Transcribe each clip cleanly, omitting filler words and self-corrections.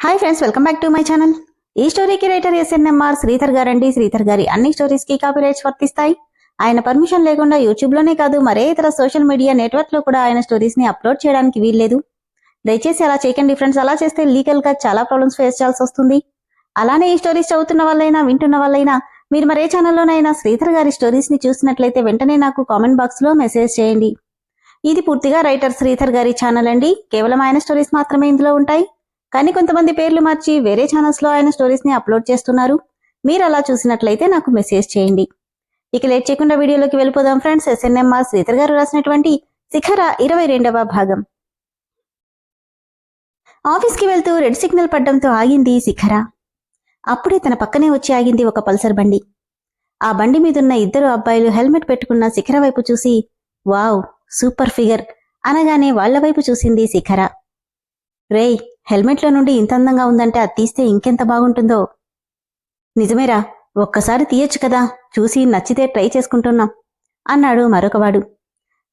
Hi friends, welcome back to my channel. ఈ స్టోరీకి writer SNMR Sridhar గారండి. శ్రీధర్ గారి అన్ని స్టోరీస్ కి కాపీ రైట్స్ వర్తిస్తాయి. ఆయన పర్మిషన్ లేకుండా యూట్యూబ్ లోనే కాదు మరే ఇతర సోషల్ మీడియా నెట్వర్క్ లో కూడా ఆయన స్టోరీస్ ని అప్లోడ్ చేయడానికి వీల్లేదు. దయచేసి అలా చేయకండి ఫ్రెండ్స్. అలా చేస్తే లీగల్ గా చాలా ప్రాబ్లమ్స్ ఫేస్ చేయాల్సి వస్తుంది. అలానే ఈ స్టోరీస్ చదువుతున్న వాళ్ళైనా వింటున్న వాళ్ళైనా మీరు మరే ఛానల్లోనైనా శ్రీధర్ గారి స్టోరీస్ ని చూసినట్లయితే వెంటనే నాకు కామెంట్ బాక్స్ లో మెసేజ్ చేయండి. ఇది పూర్తిగా రైటర్ శ్రీధర్ గారి ఛానల్ అండి. కేవలం ఆయన స్టోరీస్ మాత్రమే ఇందులో ఉంటాయి. కానీ కొంతమంది పేర్లు మార్చి వేరే ఛానల్స్ లో ఆయన స్టోరీస్ ని అప్లోడ్ చేస్తున్నారు. మీరు అలా చూసినట్లయితే నాకు మెసేజ్ చేయండి. ఇక లేట్ చేయకుండా వీడియోలోకి వెళ్ళిపోదాం ఫ్రెండ్స్. ఎస్ఎన్ఎంఆర్ శ్రీధర్ గారు రాసినటువంటి శిఖర 22వ భాగం. ఆఫీస్కి వెళ్తూ రెడ్ సిగ్నల్ పడ్డంతో ఆగింది శిఖర. అప్పుడే తన పక్కనే వచ్చి ఆగింది ఒక పల్సర్ బండి. ఆ బండి మీదున్న ఇద్దరు అబ్బాయిలు హెల్మెట్ పెట్టుకున్న శిఖర వైపు చూసి వావ్ సూపర్ ఫిగర్ అనగానే వాళ్ల వైపు చూసింది శిఖర. రేయ్, హెల్మెట్లో నుండి ఇంత అందంగా ఉందంటే అది తీస్తే ఇంకెంత బాగుంటుందో. నిజమేరా, ఒక్కసారి తీయొచ్చు కదా, చూసి నచ్చితే ట్రై చేసుకుంటున్నాం అన్నాడు మరొకవాడు.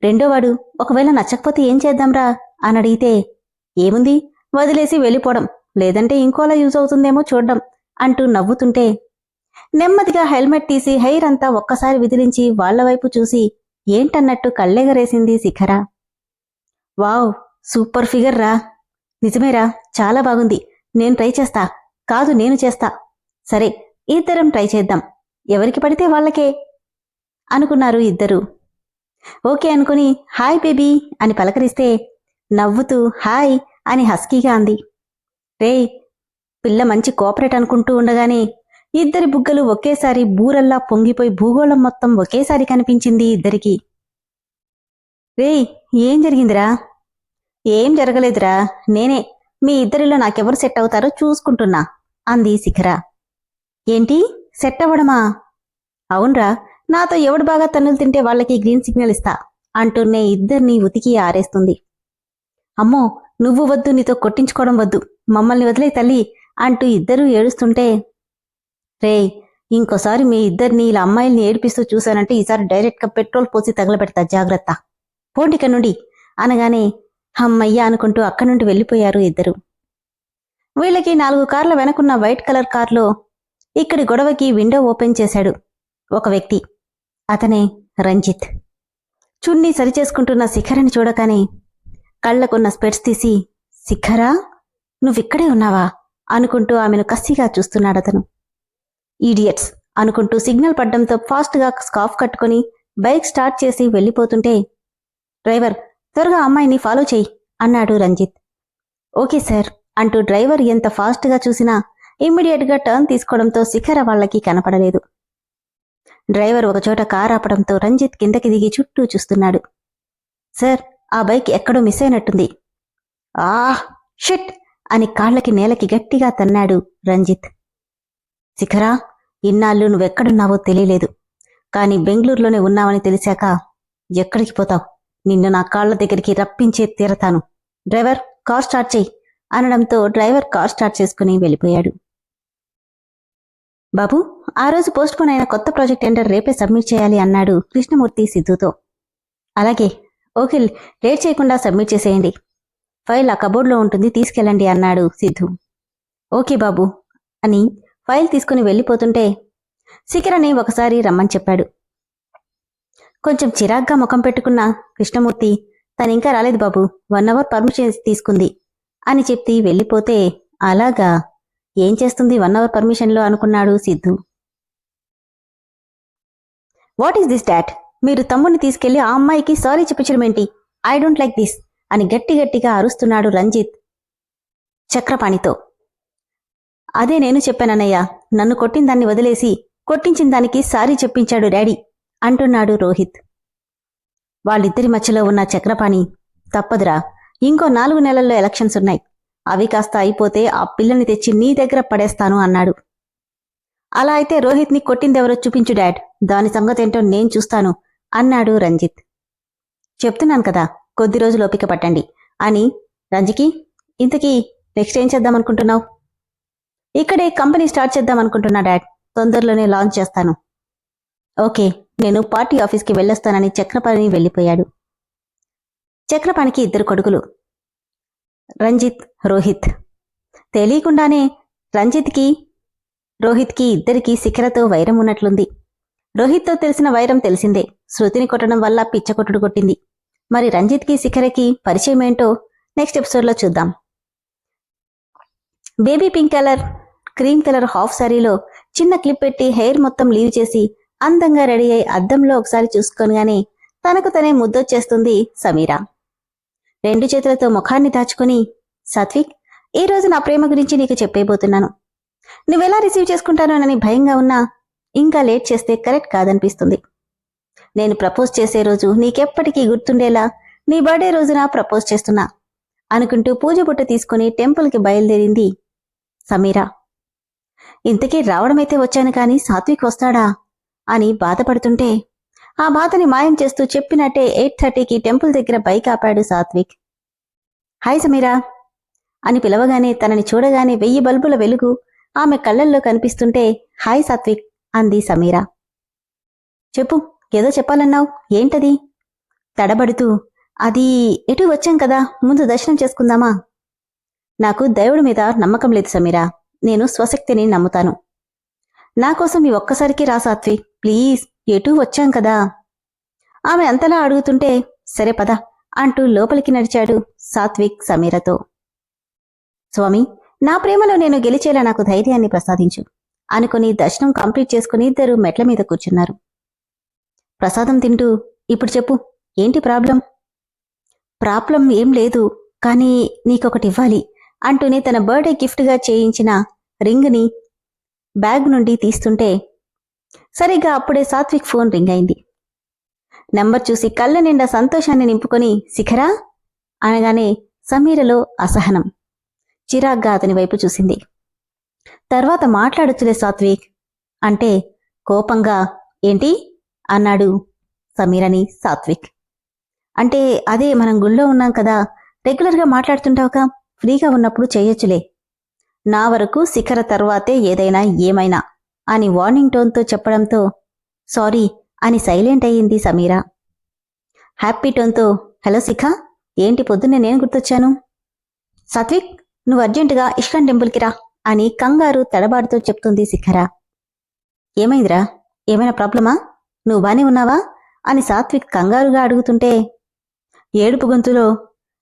రెండోవాడు ఒకవేళ నచ్చకపోతే ఏం చేద్దాంరా అని అడిగితే ఏముంది, వదిలేసి వెళ్ళిపోవడం, లేదంటే ఇంకోలా యూజ్ అవుతుందేమో చూడ్డం అంటూ నవ్వుతుంటే నెమ్మదిగా హెల్మెట్ తీసి హెయిర్ అంతా ఒక్కసారి విదిలించి వాళ్ల వైపు చూసి ఏంటన్నట్టు కళ్ళెగరేసింది శిఖర. వావ్ సూపర్ ఫిగర్ రా, నిజమేరా, చాలా బాగుంది, నేను ట్రై చేస్తా, కాదు నేను చేస్తా, సరే ఇద్దరం ట్రై చేద్దాం, ఎవరికి పడితే వాళ్ళకే అనుకున్నారు ఇద్దరు. ఓకే అనుకుని హాయ్ బేబీ అని పలకరిస్తే నవ్వుతూ హాయ్ అని హస్కీగా అంది. రే, పిల్ల మంచి కోఆపరేట్ అనుకుంటూ ఉండగానే ఇద్దరి బుగ్గలు ఒకేసారి బూరల్లా పొంగిపోయి భూగోళం మొత్తం ఒకేసారి కనిపించింది ఇద్దరికి. రే, ఏం జరిగిందిరా? ఏం జరగలేదురా, నేనే మీ ఇద్దరిలో నాకెవరు సెట్ అవుతారో చూసుకుంటున్నా అంది శిఖర. ఏంటి సెట్ అవ్వడమా? అవునరా, నాతో ఎవడు బాగా తన్నులు తింటే వాళ్ళకి గ్రీన్ సిగ్నల్ ఇస్తా అంటూనే ఇద్దరిని ఉతికి ఆరేస్తుంది. అమ్మో నువ్వు వద్దు, నీతో కొట్టించుకోవడం వద్దు, మమ్మల్ని వదిలే తల్లి అంటూ ఇద్దరూ ఏడుస్తుంటే రే, ఇంకోసారి మీ ఇద్దరిని ఇలా అమ్మాయిల్ని ఏడిపిస్తూ చూశానంటే ఈసారి డైరెక్ట్గా పెట్రోల్ పోసి తగలబెడతా, జాగ్రత్త, పోండిక నుండి అనగానే హమ్మయ్య అనుకుంటూ అక్కడి నుండి వెళ్ళిపోయారు ఇద్దరు. వీళ్ళకి 4 కార్ల వెనకున్న వైట్ కలర్ కార్లో ఇక్కడి గొడవకి విండో ఓపెన్ చేశాడు ఒక వ్యక్తి. అతనే రంజిత్. చున్నీ సరిచేసుకుంటున్న శిఖరని చూడగానే కళ్లకున్న స్పెట్స్ తీసి శిఖరా, నువ్విక్కడే ఉన్నావా అనుకుంటూ ఆమెను కసిగా చూస్తున్నాడతను. ఈడియట్స్ అనుకుంటూ సిగ్నల్ పడ్డంతో ఫాస్ట్గా స్కార్ఫ్ కట్టుకుని బైక్ స్టార్ట్ చేసి వెళ్ళిపోతుంటే డ్రైవర్ త్వరగా అమ్మాయిని ఫాలో చేయి అన్నాడు రంజిత్. ఓకే సార్ అంటూ డ్రైవర్ ఎంత ఫాస్ట్గా చూసినా ఇమ్మీడియట్గా టర్న్ తీసుకోవడంతో శిఖర వాళ్లకి కనపడలేదు. డ్రైవర్ ఒకచోట కార్ ఆపడంతో రంజిత్ కిందకి దిగి చుట్టూ చూస్తున్నాడు. సార్, ఆ బైక్ ఎక్కడో మిస్ అయినట్టుంది. షిట్ అని కాళ్లకి నేలకి గట్టిగా తన్నాడు రంజిత్. శిఖరా, ఇన్నాళ్ళు నువ్వెక్కడున్నావో తెలియలేదు, కానీ బెంగళూరులోనే ఉన్నావని తెలిసాక ఎక్కడికి పోతావు, నిన్ను నా కాళ్ల దగ్గరికి రప్పించే తీరతాను, డ్రైవర్ కార్ స్టార్ట్ చేయి అనడంతో డ్రైవర్ కార్ స్టార్ట్ చేసుకుని వెళ్ళిపోయాడు. బాబు, ఆ రోజు పోస్ట్ పోన్ అయిన కొత్త ప్రాజెక్ట్ టెండర్ రేపే సబ్మిట్ చేయాలి అన్నాడు కృష్ణమూర్తి సిద్ధుతో. అలాగే, ఓకే, లేట్ చేయకుండా సబ్మిట్ చేసేయండి, ఫైల్ ఆ కబోర్డ్లో ఉంటుంది, తీసుకెళ్ళండి అన్నాడు సిద్ధు. ఓకే బాబు అని ఫైల్ తీసుకుని వెళ్ళిపోతుంటే శిఖరని ఒకసారి రమ్మని చెప్పాడు. కొంచెం చిరాగ్గా ముఖం పెట్టుకున్న కృష్ణమూర్తి తనింకా రాలేదు బాబు, 1 అవర్ పర్మిషన్ తీసుకుంది అని చెప్పి వెళ్ళిపోతే అలాగా, ఏం చేస్తుంది 1 అవర్ పర్మిషన్లో అనుకున్నాడు Siddhu. What is this dot, మీరు తమ్ముడిని తీసుకెళ్లి ఆ అమ్మాయికి సారీ చెప్పించడమేంటి, ఐ డోంట్ లైక్ దిస్ అని గట్టిగా అరుస్తున్నాడు రంజిత్ చక్రపాణితో. అదే నేను చెప్పానన్నయ్య, నన్ను కొట్టిన దాన్ని వదిలేసి కొట్టించిన దానికి సారీ చెప్పించాడు డాడీ అంటున్నాడు రోహిత్. వాళ్ళిద్దరి మధ్యలో ఉన్న చక్రపాణి తప్పదురా, ఇంకో 4 నెలల్లో ఎలక్షన్స్ ఉన్నాయి, అవి కాస్త అయిపోతే ఆ పిల్లని తెచ్చి నీ దగ్గర పడేస్తాను అన్నాడు. అలా అయితే రోహిత్ని కొట్టిందెవరో చూపించు డాడ్, దాని సంగతేంటో నేను చూస్తాను అన్నాడు రంజిత్. చెప్తున్నాను కదా, కొద్ది రోజులు ఓపిక పట్టండి అని. రంజికి, ఇంతకీ నెక్స్ట్ ఏం చేద్దామనుకుంటున్నావు? ఇక్కడే కంపెనీ స్టార్ట్ చేద్దామనుకుంటున్నా డాడ్, తొందరలోనే లాంచ్ చేస్తాను. ఓకే, నేను పార్టీ ఆఫీస్కి వెళ్ళొస్తానని చక్రపాణి వెళ్ళిపోయాడు. చక్రపాణికి 2 కొడుకులు, రంజిత్, రోహిత్. తెలియకుండానే రంజిత్కి రోహిత్కి ఇద్దరికీ శిఖరతో వైరం ఉన్నట్లుంది. రోహిత్తో తెలిసిన వైరం తెలిసిందే. శృతిని కొట్టడం వల్ల పిచ్చకొట్టుడు కొట్టింది. మరి రంజిత్కి శిఖరకి పరిచయం ఏంటో నెక్స్ట్ ఎపిసోడ్లో చూద్దాం. Baby pink colour cream colour half సారీలో చిన్న క్లిప్ పెట్టి హెయిర్ మొత్తం లీవ్ చేసి అందంగా రెడీ అయి అద్దంలో ఒకసారి చూసుకోగానే తనకు తనే ముద్దొచ్చేస్తుంది సమీరా. 2 చేతులతో ముఖాన్ని దాచుకుని, సాత్విక్, ఈ రోజు నా ప్రేమ గురించి నీకు చెప్పేయబోతున్నాను. నువ్వెలా రిసీవ్ చేసుకుంటానోనని భయంగా ఉన్నా ఇంకా లేట్ చేస్తే కరెక్ట్ కాదనిపిస్తుంది. నేను ప్రపోజ్ చేసే రోజు నీకెప్పటికీ గుర్తుండేలా నీ బర్త్డే రోజున ప్రపోజ్ చేస్తున్నా అనుకుంటూ పూజ బుట్ట తీసుకుని టెంపుల్కి బయలుదేరింది సమీరా. ఇంతకీ రావడమైతే వచ్చాను కానీ సాత్విక్ వస్తాడా అని బాధపడుతుంటే ఆ బాధని మాయం చేస్తూ చెప్పినట్టే 8:30కి టెంపుల్ దగ్గర బైక్ ఆపాడు సాత్విక్. హాయ్ సమీరా అని పిలవగానే తనని చూడగానే 1000 బల్బుల వెలుగు ఆమె కళ్ళల్లో కనిపిస్తుంటే హాయ్ సాత్విక్ అంది సమీరా. చెప్పు, ఏదో చెప్పాలన్నావు, ఏంటది? తడబడుతూ, అది ఎటు వచ్చాం కదా, ముందు దర్శనం చేసుకుందామా? నాకు దేవుడి మీద నమ్మకం లేదు సమీరా, నేను స్వశక్తిని నమ్ముతాను. నా కోసం ఈ ఒక్కసారికి రా సాత్విక్, ప్లీజ్, ఎటూ వచ్చాం కదా. ఆమె అంతలా అడుగుతుంటే సరే పద అంటూ లోపలికి నడిచాడు సాత్విక్ సమీరతో. స్వామి, నా ప్రేమలో నేను గెలిచేలా నాకు ధైర్యాన్ని ప్రసాదించు అనుకుని దర్శనం కంప్లీట్ చేసుకుని ఇద్దరు మెట్ల మీద కూర్చున్నారు. ప్రసాదం తింటూ, ఇప్పుడు చెప్పు, ఏంటి ప్రాబ్లం? ప్రాబ్లం ఏం లేదు, కానీ నీకొకటి ఇవ్వాలి అంటూనే తన బర్త్డే గిఫ్ట్గా చేయించిన రింగ్ని బ్యాగ్ నుండి తీస్తుంటే సరిగ్గా అప్పుడే సాత్విక్ ఫోన్ రింగ్ అయింది. నెంబర్ చూసి కళ్ళ నిండా సంతోషాన్ని నింపుకొని శిఖరా అనగానే సమీరలో అసహనం. చిరాగ్గా అతని వైపు చూసింది. తర్వాత మాట్లాడొచ్చులే సాత్విక్ అంటే కోపంగా ఏంటి అన్నాడు సమీరని సాత్విక్. అంటే అదే, మనం గుళ్ళో ఉన్నాం కదా, రెగ్యులర్గా మాట్లాడుతుంటావుగా, ఫ్రీగా ఉన్నప్పుడు చెయ్యొచ్చులే. నా వరకు శిఖర తర్వాతే ఏదైనా ఏమైనా అని వార్నింగ్ టోన్తో చెప్పడంతో సారీ అని సైలెంట్ అయ్యింది సమీరా. హ్యాపీ టోన్తో హలో శిఖ, ఏంటి పొద్దున్నే నేను గుర్తొచ్చాను? సాత్విక్, నువ్వు అర్జెంటుగా ఇస్కాన్ టెంపుల్కి రా అని కంగారు తడబాటుతో చెప్తుంది శిఖర. ఏమైందిరా, ఏమైనా ప్రాబ్లమా? నువ్వు బానే ఉన్నావా అని సాత్విక్ కంగారుగా అడుగుతుంటే ఏడుపు గొంతులో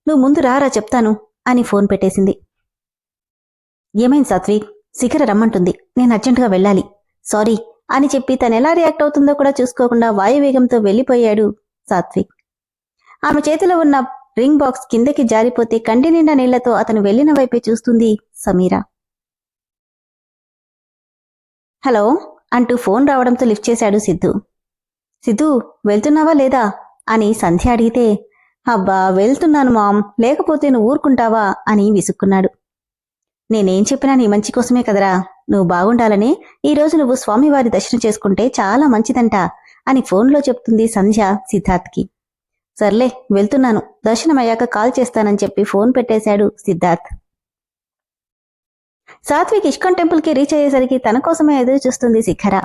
నువ్వు ముందు రారా చెప్తాను అని ఫోన్ పెట్టేసింది. ఏమైంది సాత్విక్? శిఖర రమ్మంటుంది, నేను అర్జెంటుగా వెళ్ళాలి, సారీ అని చెప్పి తనెలా రియాక్ట్ అవుతుందో కూడా చూసుకోకుండా వాయువేగంతో వెళ్ళిపోయాడు సాత్విక్. ఆమె చేతిలో ఉన్న రింగ్ బాక్స్ కిందకి జారిపోతే కంటి నిండా నీళ్లతో అతను వెళ్లిన వైపే చూస్తుంది సమీరా. హలో అంటూ ఫోన్ రావడంతో లిఫ్ట్ చేశాడు సిద్ధు. సిద్ధు, వెళ్తున్నావా లేదా అని సంధ్య అడిగితే అబ్బా వెళ్తున్నాను మామ్, లేకపోతే నువ్వు ఊరుకుంటావా అని విసుక్కున్నాడు. నేనేం చెప్పినా నీ మంచి కోసమే కదరా, నువ్వు బాగుండాలని ఈరోజు నువ్వు స్వామివారి దర్శనం చేసుకుంటే చాలా మంచిదంట అని ఫోన్లో చెప్తుంది సంధ్య సిద్ధార్థ్కి. సర్లే వెళ్తున్నాను, దర్శనమయ్యాక కాల్ చేస్తానని చెప్పి ఫోన్ పెట్టేశాడు సిద్ధార్థ్. సాత్విక్ ఇస్కాన్ టెంపుల్కి రీచ్ అయ్యేసరికి తన కోసమే ఎదురు చూస్తుంది శిఖర.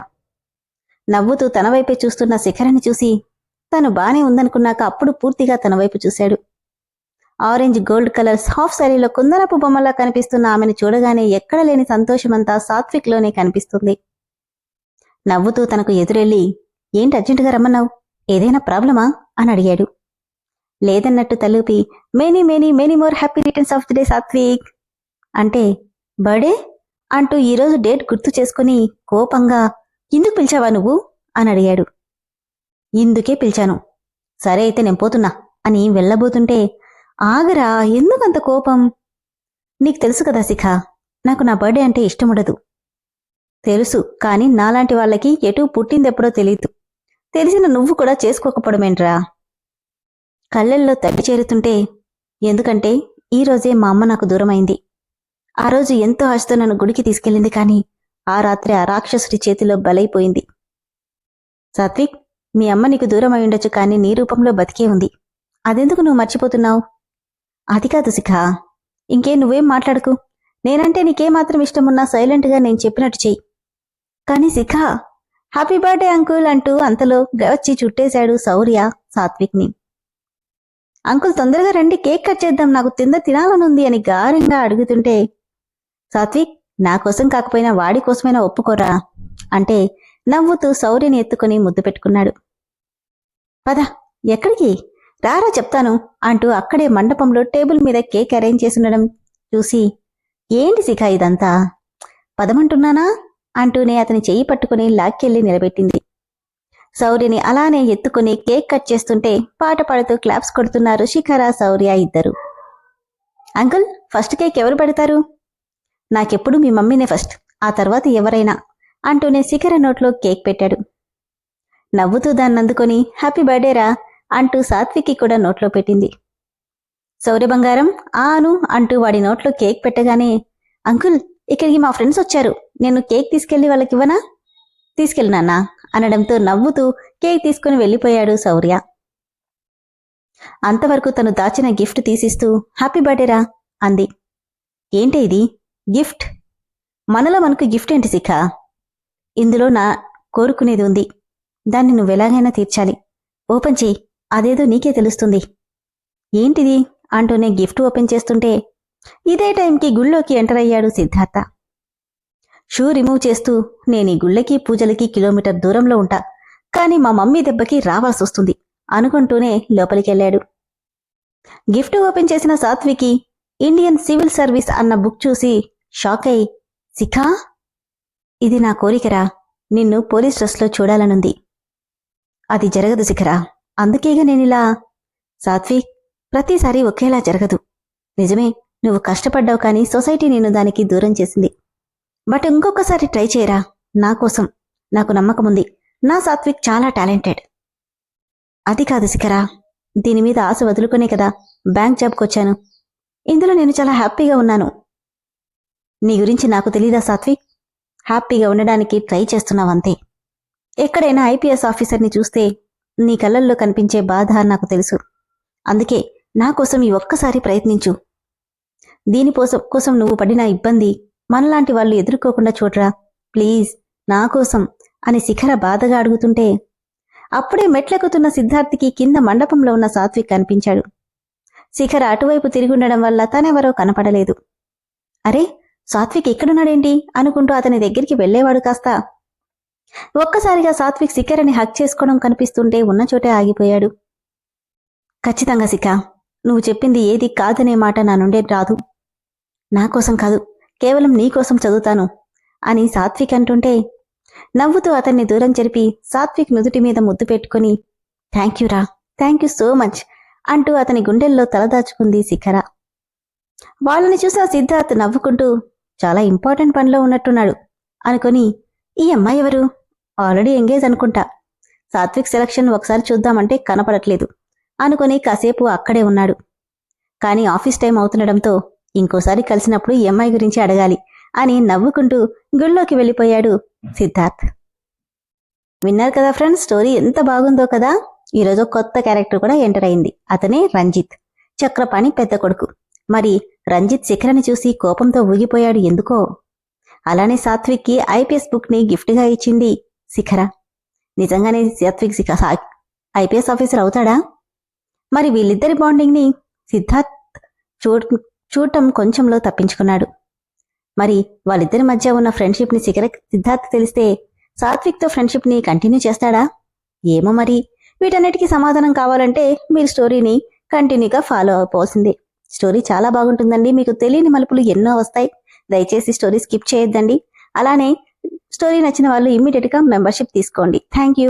నవ్వుతూ తన వైపే చూస్తున్న శిఖరని చూసి తను బానే ఉందనుకున్నాక అప్పుడు పూర్తిగా తన వైపు చూశాడు. ఆరెంజ్ గోల్డ్ కలర్స్ హాఫ్ శారీలో కుందనపు బొమ్మలా కనిపిస్తున్న ఆమెను చూడగానే ఎక్కడ లేని సంతోషమంతా సాత్విక్లోనే కనిపిస్తుంది. నవ్వుతూ తనకు ఎదురెళ్ళి ఏంటి అర్జెంటుగా రమ్మన్నావు, ఏదైనా ప్రాబ్లమా అని అడిగాడు. లేదన్నట్టు తలూపి many many many more happy returns of the day Sathvik అంటే బర్త్డే అంటూ ఈరోజు డేట్ గుర్తు చేసుకుని కోపంగా ఎందుకు పిలిచావా నువ్వు అని అడిగాడు. ఇందుకే పిలిచాను. సరే అయితే నేను పోతున్నా అని వెళ్ళబోతుంటే ఆగరా, ఎందుకంత కోపం? నీకు తెలుసు కదా శిఖ, నాకు నా బర్త్డే అంటే ఇష్టముండదు. తెలుసు, కానీ నాలాంటి వాళ్ళకి ఎటూ పుట్టిందెప్పుడో తెలీదు. తెలిసిన నువ్వు కూడా చేసుకోకపోవడమేంట్రా? కళ్ళల్లో తడి చేరుతుంటే ఎందుకంటే ఈరోజే మా అమ్మ నాకు దూరమైంది. ఆ రోజు ఎంతో ఆశతో నన్ను గుడికి తీసుకెళ్ళింది, కానీ ఆ రాత్రి ఆ రాక్షసుడి చేతిలో బలైపోయింది. సాత్విక్, మీ అమ్మ నీకు దూరం అయి ఉండొచ్చు, కానీ నీ రూపంలో బతికే ఉంది. అదెందుకు నువ్వు మర్చిపోతున్నావు? అది కాదు శిఖ, ఇంకేం నువ్వేం మాట్లాడకు. నేనంటే నీకేమాత్రం ఇష్టమున్నా సైలెంట్గా నేను చెప్పినట్టు చెయ్యి. కానీ శిఖ, హ్యాపీ బర్త్డే అంకుల్ అంటూ అంతలో వచ్చి చుట్టేశాడు శౌర్య సాత్విక్ని. అంకుల్ తొందరగా రండి, కేక్ కట్ చేద్దాం, నాకు తినాలనుంది అని గారంగా అడుగుతుంటే సాత్విక్, నా కోసం కాకపోయినా వాడి కోసమైనా ఒప్పుకోరా అంటే నవ్వుతూ శౌర్యని ఎత్తుకుని ముద్దు పెట్టుకున్నాడు. పద, ఎక్కడికి? రారా చెప్తాను అంటూ అక్కడే మండపంలో టేబుల్ మీద కేక్ అరేంజ్ చేసుండడం చూసి, ఏంటి శిఖ ఇదంతా? పదమంటున్నానా అంటూనే అతని చెయ్యి పట్టుకుని లాక్కెళ్లి నిలబెట్టింది. శౌర్యని అలానే ఎత్తుకుని కేక్ కట్ చేస్తుంటే పాట పాడుతూ క్లాప్స్ కొడుతున్నారు శిఖర, శౌర్య ఇద్దరు. అంకుల్, ఫస్ట్ కేక్ ఎవరు పెడతారు? నాకెప్పుడు మీ మమ్మీనే ఫస్ట్, ఆ తర్వాత ఎవరైనా అంటూనే శిఖర నోట్లో కేక్ పెట్టాడు. నవ్వుతూ దాన్ని అందుకొని హ్యాపీ బర్త్డేరా అంటూ సాత్విక్కి కూడా నోట్లో పెట్టింది. శౌర్య బంగారం ఆను అంటూ వాడి నోట్లో కేక్ పెట్టగానే, అంకుల్, ఇక్కడికి మా ఫ్రెండ్స్ వచ్చారు, నేను కేక్ తీసుకెళ్లి వాళ్ళకివ్వనా? తీసుకెళ్ళి నాన్నా అనడంతో నవ్వుతూ కేక్ తీసుకుని వెళ్ళిపోయాడు శౌర్య. అంతవరకు తను దాచిన గిఫ్ట్ తీసిస్తూ హ్యాపీ బర్త్డేరా అంది. ఏంటి ఇది? గిఫ్ట్? మనలో మనకు గిఫ్ట్ ఏంటి శిఖ? ఇందులో నా కోరుకునేది ఉంది, దాన్ని నువ్వెలాగైనా తీర్చాలి. ఓపెన్ చెయ్యి, అదేదో నీకే తెలుస్తుంది. ఏంటిది అంటూనే గిఫ్ట్ ఓపెన్ చేస్తుంటే ఇదే టైంకి గుళ్ళోకి ఎంటర్ అయ్యాడు సిద్ధార్థ. షూ రిమూవ్ చేస్తూ, నేనీ గుళ్ళకి పూజలకి కిలోమీటర్ దూరంలో ఉంటా, కానీ మా మమ్మీ దెబ్బకి రావాల్సొస్తుంది అనుకుంటూనే లోపలికెళ్లాడు. గిఫ్ట్ ఓపెన్ చేసిన సాత్వికి ఇండియన్ సివిల్ సర్వీస్ అన్న బుక్ చూసి షాక్ అయి, శిఖా, ఇది నా కోరికరా, నిన్ను పోలీస్ డ్రెస్లో చూడాలనుంది. అది జరగదు శిఖరా, అందుకేగా నేనిలా. సాత్విక్, ప్రతిసారి ఒకేలా జరగదు. నిజమే, నువ్వు కష్టపడ్డావు, కానీ సొసైటీ నిన్ను దానికి దూరం చేసింది. బట్ ఇంకొకసారి ట్రై చేయరా, నా కోసం. నాకు నమ్మకముంది, నా సాత్విక్ చాలా టాలెంటెడ్. అది కాదు శిఖరా, దీని మీద ఆశ వదులుకునే కదా బ్యాంక్ జాబ్కొచ్చాను. ఇందులో నేను చాలా హ్యాపీగా ఉన్నాను. నీ గురించి నాకు తెలీదా సాత్విక్? హ్యాపీగా ఉండడానికి ట్రై చేస్తున్నావంతే. ఎక్కడైనా ఐపీఎస్ ఆఫీసర్ని చూస్తే నీ కళ్ళల్లో కనిపించే బాధ నాకు తెలుసు. అందుకే నా కోసం ఈ ఒక్కసారి ప్రయత్నించు. దీనికోసం నువ్వు పడిన ఇబ్బంది మనలాంటి వాళ్ళు ఎదుర్కోకుండా చూడరా, ప్లీజ్, నా కోసం అని శిఖర బాధగా అడుగుతుంటే అప్పుడే మెట్లెక్కుతున్న సిద్ధార్థికి కింద మండపంలో ఉన్న సాత్విక్ కనిపించాడు. శిఖర అటువైపు తిరుగుండడం వల్ల తనెవరో కనపడలేదు. అరే, సాత్విక్ ఇక్కడున్నాడేంటి అనుకుంటూ అతని దగ్గరికి వెళ్లేవాడు కాస్త ఒక్కసారిగా సాత్విక్ శిఖరని హక్ చేసుకోవడం కనిపిస్తుంటే ఉన్న చోటే ఆగిపోయాడు. ఖచ్చితంగా శిఖ, నువ్వు చెప్పింది ఏది కాదనే మాట నా నుండే రాదు. నా కోసం కాదు, కేవలం నీకోసం చదువుతాను అని సాత్విక్ అంటుంటే నవ్వుతూ అతన్ని దూరం జరిపి సాత్విక్ నుదుటి మీద ముద్దు పెట్టుకుని, థ్యాంక్ యూ సో మచ్ అంటూ అతని గుండెల్లో తలదాచుకుంది శిఖర. వాళ్ళని చూసిన సిద్ధార్థ్ నవ్వుకుంటూ, చాలా ఇంపార్టెంట్ పనిలో ఉన్నట్టున్నాడు అనుకుని, ఈ అమ్మాయి ఎవరు? ఆల్రెడీ ఎంగేజ్ అనుకుంటా. సాత్విక్ సెలక్షన్ ఒకసారి చూద్దామంటే కనపడట్లేదు అనుకుని కాసేపు అక్కడే ఉన్నాడు. కానీ ఆఫీస్ టైం అవుతుండడంతో ఇంకోసారి కలిసినప్పుడు ఈ అమ్మాయి గురించి అడగాలి అని నవ్వుకుంటూ గుళ్ళోకి వెళ్ళిపోయాడు సిద్ధార్థ్. విన్నారు కదా ఫ్రెండ్స్, స్టోరీ ఎంత బాగుందో కదా. ఈరోజు కొత్త క్యారెక్టర్ కూడా ఎంటర్ అయింది. అతనే రంజిత్, చక్రపాణి పెద్ద కొడుకు. మరి రంజిత్ శిఖరని చూసి కోపంతో ఊగిపోయాడు ఎందుకో. అలానే సాత్విక్కి ఐపీఎస్ బుక్ ని గిఫ్ట్గా ఇచ్చింది శిఖర. నిజంగానే సాత్విక్ ఐపీఎస్ ఆఫీసర్ అవుతాడా? మరి వీళ్ళిద్దరి బాండింగ్ ని సిద్ధార్థ్ చూడటం కొంచెంలో తప్పించుకున్నాడు. మరి వాళ్ళిద్దరి మధ్య ఉన్న ఫ్రెండ్షిప్ ని సిద్ధార్థ్ తెలిస్తే సాత్విక్ తో ఫ్రెండ్షిప్ ని కంటిన్యూ చేస్తాడా? ఏమో మరి. వీటన్నిటికీ సమాధానం కావాలంటే మీరు స్టోరీని కంటిన్యూగా ఫాలో అయిపోవాల్సిందే. స్టోరీ చాలా బాగుంటుందండి. మీకు తెలియని మలుపులు ఎన్నో వస్తాయి. దయచేసి స్టోరీ స్కిప్ చేయొద్దండి. అలానే స్టోరీ నచ్చిన వాళ్ళు ఇమ్మీడియట్ గా మెంబర్షిప్ తీసుకోండి. Thank you.